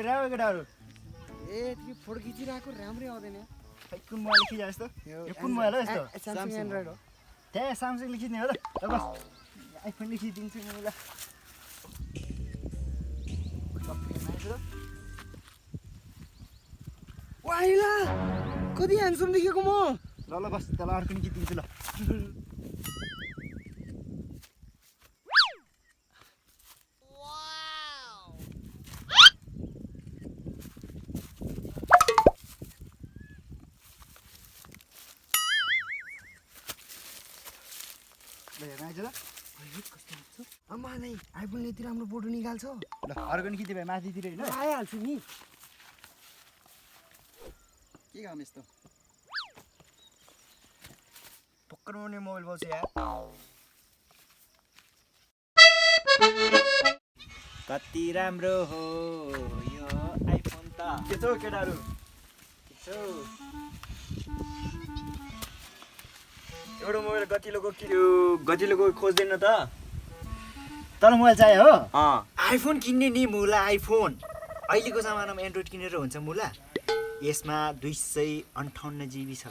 हेरेर केटाहरु ए तिमी फोटो खिचिरहेको राम्रै आउँदैन खै कुन मोबाइल खिचा यस्तो यो कुन मोबाइल हो यस्तो स्यामसङ एन्ड्रोइड हो त्यही स्यामसङ खिच्ने हो त बस आइफोन खिचिदिन्छु म ल वाइला कति ह्यान्डसम देखेको म ल ल बस तल अर्को नि खिचिदिन्छु ल अम्मा नै आइफोनले यति राम्रो फोटो निकाल्छ ल अर्को नि खिच्दै भाइ माथितिर होइन आइहाल्छु नि के काम यस्तो पक्राउने मोबाइल बोल्छ यार कति राम्रो हो यो आइफोन त के छ केटाहरु एउटा मोबाइल गतिलोको खोज्दैन त तल मोबाइल चाहियो हो आइफोन किन्ने नि मुला आइफोन अहिलेको जमानामा एन्ड्रोइड किनेर हुन्छ मुला यसमा 258 GB छ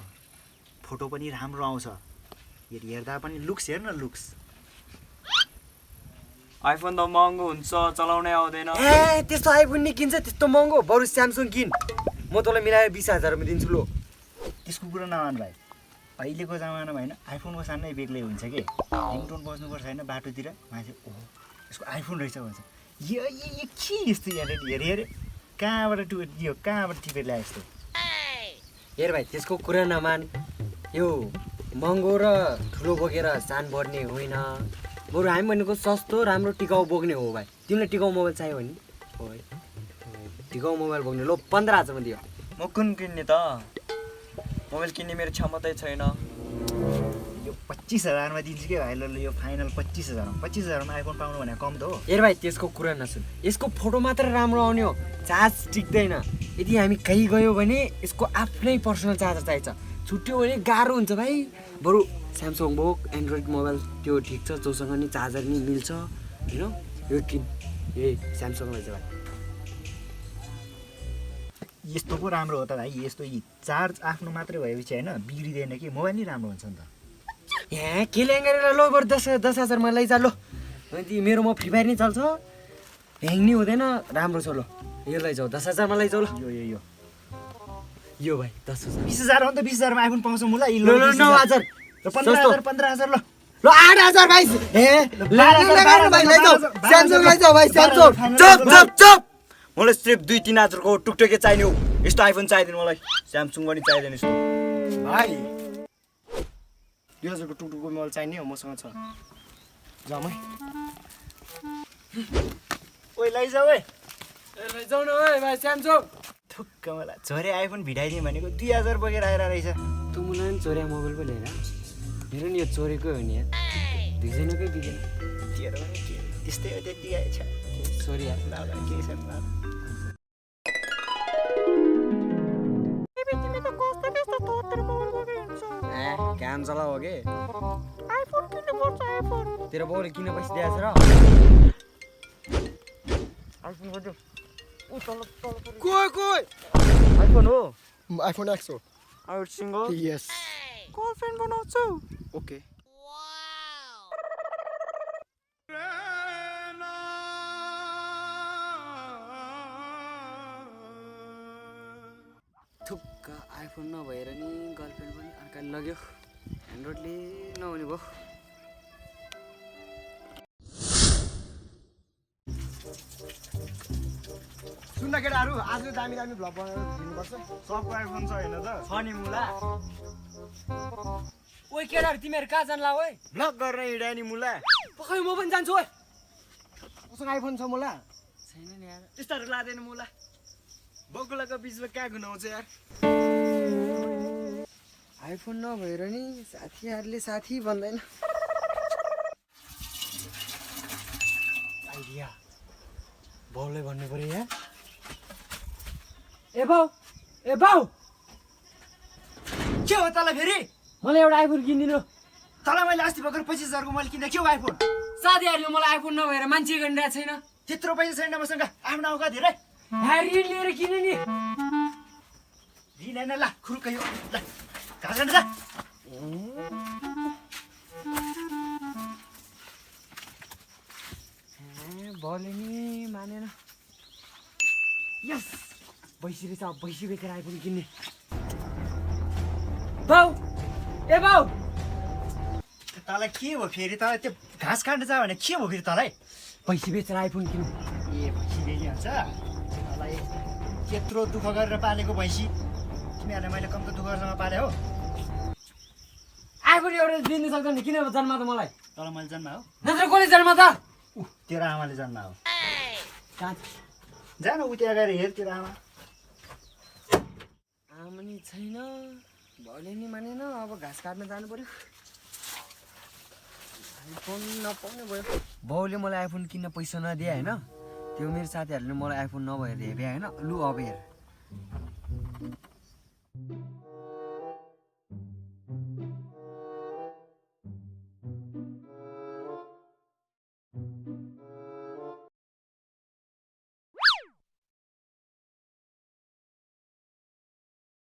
फोटो पनि राम्रो आउँछ हेर्दा पनि लुक्स हेर न लुक्स आइफोन त महँगो हुन्छ चलाउनै आउँदैन ए त्यस्तो आइफोन नि किन्छ त्यस्तो महँगो बरु स्यामसङ किन म तँलाई मिलाएर 20,000 मा दिन्छु लो त्यसको कुरा नमान भाइ अहिलेको जमानामा हैन आइफोनको सानै बेग्लै हुन्छ के रिङटोन बज्नुपर्छ हैन बाटोतिर मान्छे ओहो यसको आइफोन रहेछ भन्छ यो के यस्तो हेरे कहाँबाट टिपेर ल्याए यस्तो हेर भाइ त्यसको कुरा नमान यो महँगो र ठुलो बोकेर जान पर्ने होइन बरु हामी भनेको सस्तो राम्रो टिकाउ बोक्ने हो भाइ तिमीलाई टिकाउ मोबाइल चाहियो भने हो है टिकाउ मोबाइल बोक्ने लो 15,000 मा दियो म कुन किन्ने त मोबाइल किन्ने मेरो क्षमतै छैन यो 25,000 मा दिन्छु के भाइ ल यो फाइनल 25,000 मा आइफोन पाउनु भने कम त हो हेर भाइ त्यसको कुरा नसुन यसको फोटो मात्र राम्रो आउने हो चार्ज टिक्दैन यदि हामी कहीँ गयो भने यसको आफ्नै पर्सनल चार्जर चाहिन्छ छुट्यो भने गाह्रो हुन्छ भाइ बरु स्यामसङ बोक एन्ड्रोइड मोबाइल त्यो ठिक छ जोसँग नि चार्जर नि मिल्छ हैन यो किन ए स्यामसङ रहेछ भाइ यस्तो पो राम्रो हो त भाइ यस्तो चार्ज आफ्नो मात्रै भएपछि हैन बिग्रिदैन कि मोबाइल नि राम्रो हुन्छ नि त यहाँ के ल्याङ गरेर लो बरु 10,000 मा लैजा लो मेरोमा फ्री फायर नि चल्छ ह्याङ नि हुँदैन राम्रो छ लो यो लैजाऊ 10,000 मा लैजाऊ ल यो भाइ 10,000 20,000 हो नि त 20,000 मा आइफोन पाउँछ मुला लो 9,000 ल 15,000 ल 8,000 भाइ ए लगाएर भाइ लैजाऊ स्यामसङ लैजाऊ भाइ स्यामसङ चुप मलाई सिर्फ 2-3,000 को टुकटुके चाहिने हो यस्तो आइफोन चाहिदैन मलाई स्यामसङ पनि चाहिदैन यस्तो भाइ 2,000 को टुकटुकको मोबाइल चाहिने हो मसँग छ जाऊ है ओइ लैजाऊ ओइ लैजाऊ न ओइ भाइ स्यामसङ थुक्क मलाई छोरे आइफोन भिडाइदिए भनेको 2,000 बोकेर आएर रहेछ तँ मलाई नि चोर्या मोबाइल पो लिएर मेरो नि यो चोरेकै हो नि यार दुईजनाकै बिग्रेन तेरो पनि के त्यस्तै हो त्यति आएछ चोरिया ल के छ काम चला हो के आइफोन किन्नु पर्छ आइफोन तेरो बाउले किन पैसा दिएछ र आइफोन को कोइ आइफोन हो iPhone X हो आउट सिंगल yes गर्लफ्रेन्ड बनाउँछु okay थुक्क आइफोन नभएर नि गर्लफ्रेन्ड पनि अर्काले लग्यो एन्ड्रोइडले नहुने भयो सुन्न केटाहरु आज दामी भ्लग बनाएर दिनुपर्छ सबको आइफोन छ हैन त छ नि मुला ओइ केटाहरु तिमीहरु कहाँ जान्ला ओइ ब्लग गर्न हिँड्या नि मुला पक्कै म पनि जान्छु ओइ उसँग आइफोन छ मुला छैन नि यार त्यस्तोहरु लादैन मुला बगुलाको बिचमा कहाँ गुनाउँछ यार आइफोन नभएर नि साथीहरुले साथी भन्दैन आइडिया बाउलाई भन्नु पर्यो यार ए बाउ के हो तँलाई फेरि मलाई एउटा आइफोन किनिदिनु तँलाई मैले अस्ति भर्खर 25,000 को मैले किनेको के हो आइफोन साथीहरुले मलाई आइफोन नभएर मान्छे गरिरहेको छैन त्यत्रो पैसा छैन मसँग आफ्नो औकात हेर ह्यारी लिएर किन नि रिन हैन ल खुरुक्क यो ल घाँस काट्न जा बोले नि मानेन यस भैँसी रहेछ भैँसी बेचेर आइपुग्यो किन्ने बाउ ए बाउ तँलाई के भयो फेरि तँलाई त्यो घाँस काट्न जा भने के भयो फेरि तँलाई भैँसी बेचेर आइपुग्यो किन्नु ए भैँसी बेचिहाल्छ तँलाई त्यत्रो दुःख गरेर पालेको भैँसी तिमीहरूले मैले कम्ती दुःख गरेर पाले हो आइपुग्यो एउटा दिनु सक्दैन किन जन्मा त मलाई तँलाई मैले जन्मा हो नत्र कसले जन्मा त तेरो आमाले जन्मा हो कहाँ जा न उ त्यहाँ गएर हेर तेरो आमा आमा नि छैन भले नि मानेन अब घाँस काट्न जानु पर्यो आइफोन नपाउने भयो बाउले मलाई आइफोन किन्न पैसा नदिए होइन त्यो मेरो साथीहरूले मलाई आइफोन नभएर हेरे होइन लु अब हेर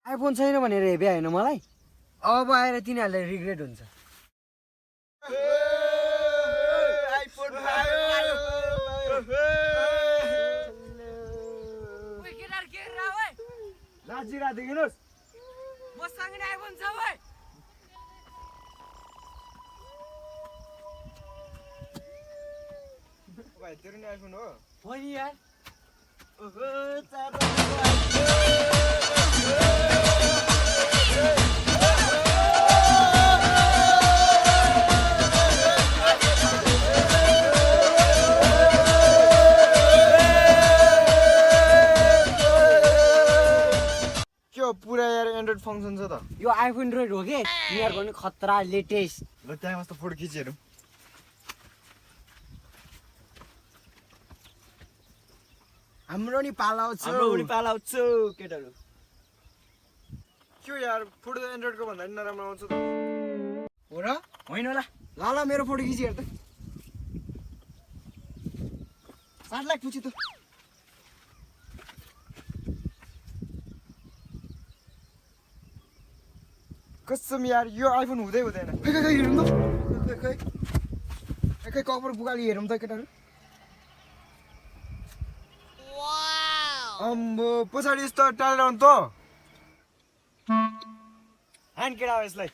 आइफोन छैन भनेर हेपे होइन मलाई अब आएर तिनीहरूलाई रिग्रेट हुन्छ तेरो नि आइफोन हो पनि यार के हो पुरा यार एन्ड्रोइड फङ्सन छ त यो आइफोन एन्ड्रोइड हो कि तिनीहरूको नि खतरा लेटेस्ट ल त्यहाँ मस्तो फोटो खिचेरौँ हाम्रो नि पालाउँछ हाम्रो पनि पालाउँछु केटाहरू के हो यार फोटो त एन्ड्रोइडको भन्दा नि नराम्रो आउँछ त हो र होइन होला ल ल मेरो फोटो खिची हेर त 7 लाख पुछि त कसम यार यो आइफोन हुँदै हुँदैन खै खै खै हेरौँ त खै खै खै कपर बुगाली हेरौँ त केटाहरू अम्बो पछाडि यस्तो टालेर आउनु त हान केटा हो यसलाई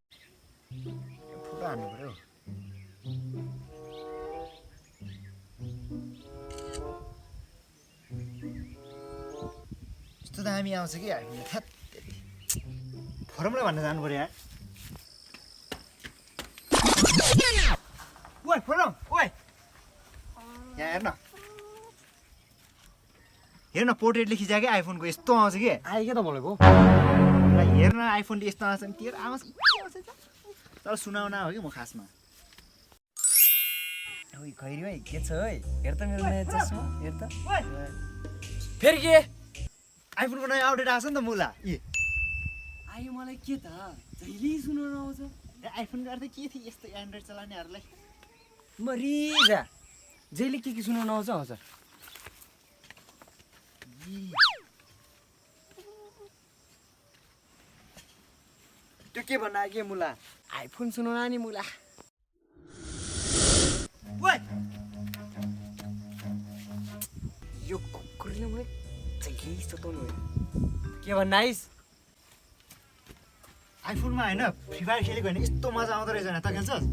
फुटा हान्नु पर्यो यस्तो दामी आउँछ कि हामीले थ्यात फर्मलाई भन्न जानु पर्यो यार ओइ फर्म ओइ यहाँ हेर्न पोर्ट्रेटले खिचाएकै आइफोनको यस्तो आउँछ कि आयो क्या त बोलेको हेर्न आइफोनले यस्तो आउँछ नि तेरो आवाज तर सुनाउना हो कि म खासमा ओइ खैरी भाइ के छ है हेर त मेरो नयाँ चस्मा हेर त फेरि के आइफोनको नयाँ अपडेट आएको छ नि त मुला ए आयो मलाई के त जहिले सुनाउन आउँछ आइफोनको अर्थ के थियो यस्तो एन्ड्रोइड चलाउनेहरूलाई मरिजा जहिले के सुनाउन आउँछ हजुर त्यो के भन्न आयो के मुला आइफोन सुनाउन नि मुला ओइ यो कुकुरले मलाई जहिले सताउनु भयो के भन्न आइस आइफोनमा होइन फ्री फायर खेलेको होइन यस्तो मजा आउँदो रहेछ होइन त खेल्छस्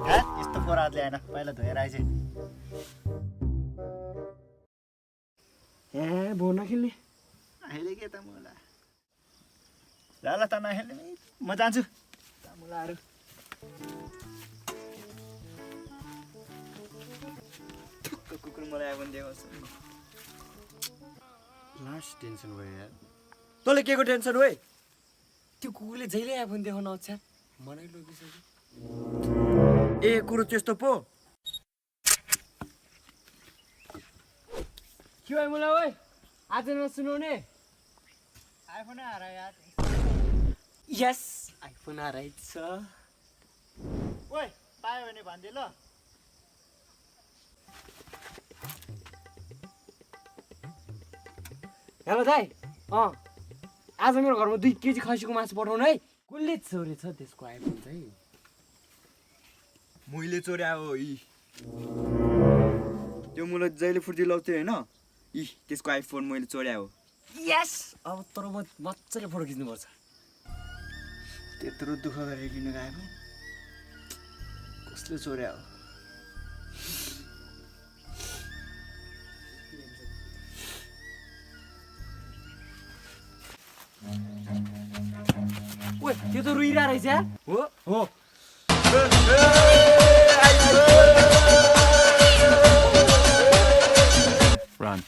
ह्याट यस्तो फोरातले होइन पहिला धोएर आइज ए भो नखेल्ने अहिले के त मुला ल ल त नखेल्ने म जान्छु त मुलाहरू कुकुर मलाई आइफोन दिएको छ लास्ट टेन्सन भयो यार तँले के को टेन्सन हो त्यो कुकुरले जहिले आइफोन देखाउन आउँछ मलाई लगिसक्यो ए कुरो त्यस्तो पो के भयो मुला ओइ आज नसुनाउने आइफोन आएर यार यस आइफोन आइरहेछ ओइ पायो भने भनिदिए ल हेलो दाइ आज मेरो घरमा 2 केजी खसीको मासु पठाउनु है कसले चोरेछ त्यसको आइफोन चाहिँ मैले चोर्या हो यी त्यो मलाई जहिले फुर्ती लाउँथ्यो होइन यी त्यसको आइफोन मैले चोर्या हो यस अब तर म मजाले फोटो खिच्नुपर्छ त्यत्रो दुःख गरेर किनेको आइफोन कसले चोर्या हो ओइ त्यो त रुइरा रहेछ यार हो Run.